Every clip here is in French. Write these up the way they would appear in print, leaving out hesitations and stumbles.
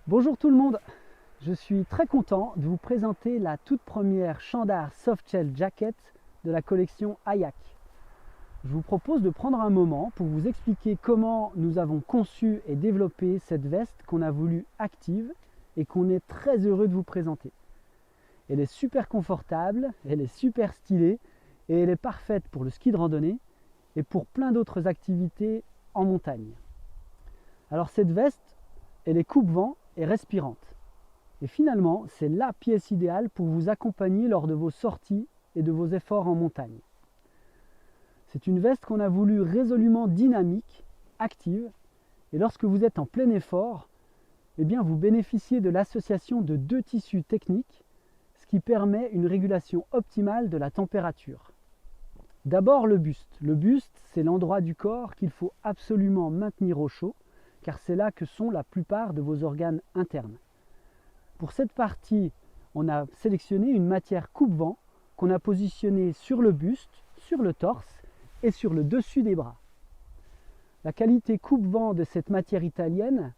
Bonjour tout le monde, je suis très content de vous présenter la toute première Chandar Softshell Jacket de la collection Hayak. Je vous propose de prendre un moment pour vous expliquer comment nous avons conçu et développé cette veste qu'on a voulu active et qu'on est très heureux de vous présenter. Elle est super confortable, elle est super stylée et elle est parfaite pour le ski de randonnée et pour plein d'autres activités en montagne. Alors cette veste, elle est coupe-vent et respirante. Et finalement, c'est la pièce idéale pour vous accompagner lors de vos sorties et de vos efforts en montagne. C'est une veste qu'on a voulu résolument dynamique, active, et lorsque vous êtes en plein effort, eh bien vous bénéficiez de l'association de deux tissus techniques, ce qui permet une régulation optimale de la température. D'abord le buste. Le buste, c'est l'endroit du corps qu'il faut absolument maintenir au chaud, car c'est là que sont la plupart de vos organes internes. Pour cette partie, on a sélectionné une matière coupe-vent qu'on a positionnée sur le buste, sur le torse et sur le dessus des bras. La qualité coupe-vent de cette matière italienne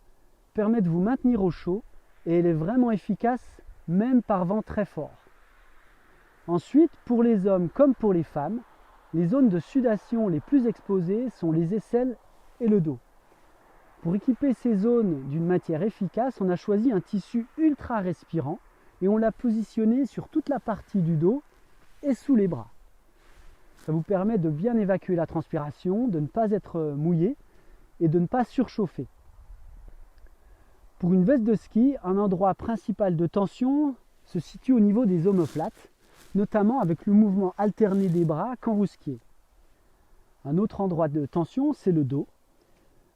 permet de vous maintenir au chaud et elle est vraiment efficace même par vent très fort. Ensuite, pour les hommes comme pour les femmes, les zones de sudation les plus exposées sont les aisselles et le dos. Pour équiper ces zones d'une matière efficace, on a choisi un tissu ultra respirant et on l'a positionné sur toute la partie du dos et sous les bras. Ça vous permet de bien évacuer la transpiration, de ne pas être mouillé et de ne pas surchauffer. Pour une veste de ski, un endroit principal de tension se situe au niveau des omoplates, notamment avec le mouvement alterné des bras quand vous skiez. Un autre endroit de tension, c'est le dos,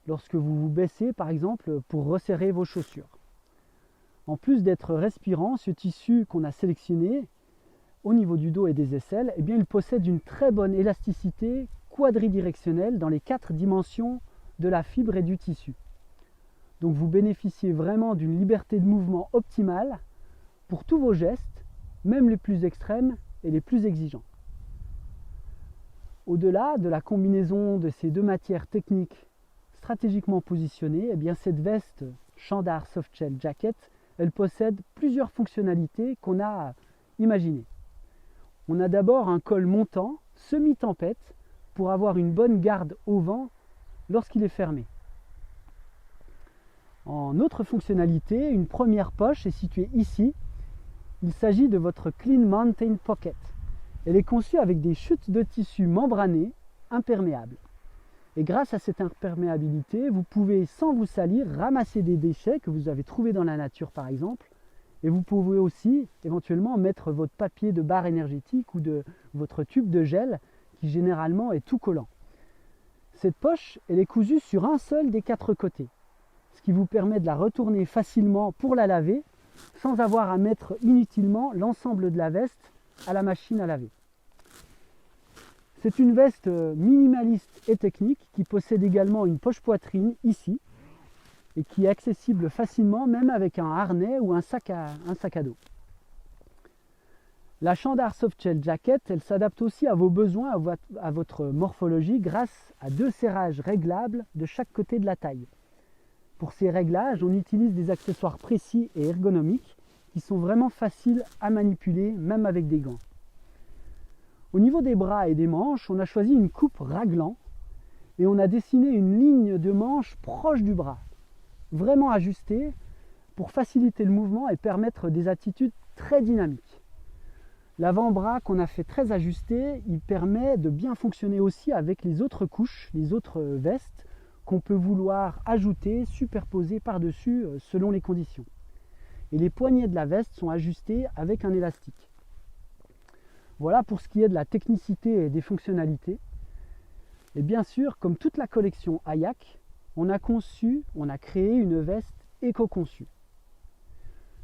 lorsque vous vous baissez par exemple pour resserrer vos chaussures. En plus d'être respirant, ce tissu qu'on a sélectionné au niveau du dos et des aisselles, eh bien, il possède une très bonne élasticité quadridirectionnelle dans les 4 dimensions de la fibre et du tissu. Donc vous bénéficiez vraiment d'une liberté de mouvement optimale pour tous vos gestes, même les plus extrêmes et les plus exigeants. Au-delà de la combinaison de ces deux matières techniques stratégiquement positionnée, eh bien cette veste Chandar Softshell Jacket, elle possède plusieurs fonctionnalités qu'on a imaginées. On a d'abord un col montant, semi-tempête, pour avoir une bonne garde au vent lorsqu'il est fermé. En autre fonctionnalité, une première poche est située ici. Il s'agit de votre Clean Mountain Pocket. Elle est conçue avec des chutes de tissu membranées, imperméables. Et grâce à cette imperméabilité, vous pouvez, sans vous salir, ramasser des déchets que vous avez trouvés dans la nature par exemple. Et vous pouvez aussi éventuellement mettre votre papier de barre énergétique ou de votre tube de gel qui généralement est tout collant. Cette poche, elle est cousue sur un seul des 4 côtés, ce qui vous permet de la retourner facilement pour la laver sans avoir à mettre inutilement l'ensemble de la veste à la machine à laver. C'est une veste minimaliste et technique qui possède également une poche poitrine ici et qui est accessible facilement même avec un harnais ou un sac à dos. La Chandar Softshell Jacket, elle s'adapte aussi à vos besoins, à votre morphologie grâce à 2 serrages réglables de chaque côté de la taille. Pour ces réglages, on utilise des accessoires précis et ergonomiques qui sont vraiment faciles à manipuler même avec des gants. Au niveau des bras et des manches, on a choisi une coupe raglan et on a dessiné une ligne de manche proche du bras, vraiment ajustée pour faciliter le mouvement et permettre des attitudes très dynamiques. L'avant-bras qu'on a fait très ajusté, il permet de bien fonctionner aussi avec les autres couches, les autres vestes qu'on peut vouloir ajouter, superposer par-dessus selon les conditions. Et les poignets de la veste sont ajustés avec un élastique. Voilà pour ce qui est de la technicité et des fonctionnalités. Et bien sûr, comme toute la collection Hayak, on a créé une veste éco-conçue.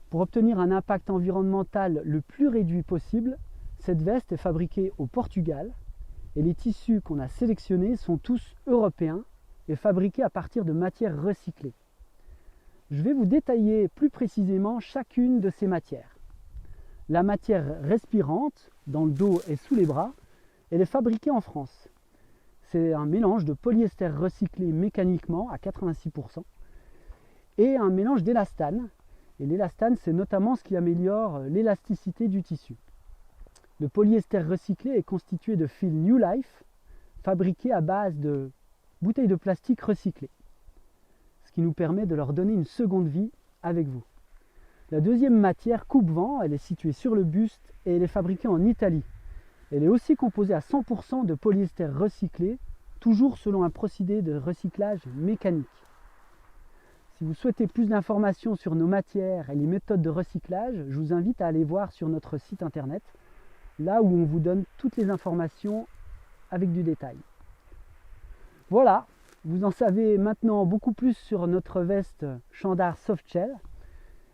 Pour obtenir un impact environnemental le plus réduit possible, cette veste est fabriquée au Portugal et les tissus qu'on a sélectionnés sont tous européens et fabriqués à partir de matières recyclées. Je vais vous détailler plus précisément chacune de ces matières. La matière respirante, dans le dos et sous les bras, elle est fabriquée en France. C'est un mélange de polyester recyclé mécaniquement à 86% et un mélange d'élastane Et l'élastane, c'est notamment ce qui améliore l'élasticité du tissu. Le polyester recyclé est constitué de fils New Life, fabriqués à base de bouteilles de plastique recyclées, ce qui nous permet de leur donner une seconde vie avec vous. La deuxième matière, coupe-vent, elle est située sur le buste et elle est fabriquée en Italie. Elle est aussi composée à 100% de polyester recyclé, toujours selon un procédé de recyclage mécanique. Si vous souhaitez plus d'informations sur nos matières et les méthodes de recyclage, je vous invite à aller voir sur notre site internet, là où on vous donne toutes les informations avec du détail. Voilà, vous en savez maintenant beaucoup plus sur notre veste Chandar Softshell.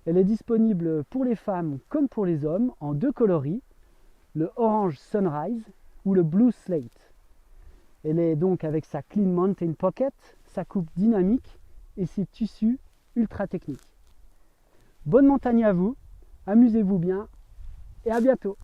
Elle est disponible pour les femmes comme pour les hommes en deux coloris, le Orange Sunrise ou le Blue Slate. Elle est donc avec sa Clean Mountain Pocket, sa coupe dynamique et ses tissus ultra techniques. Bonne montagne à vous, amusez-vous bien et à bientôt.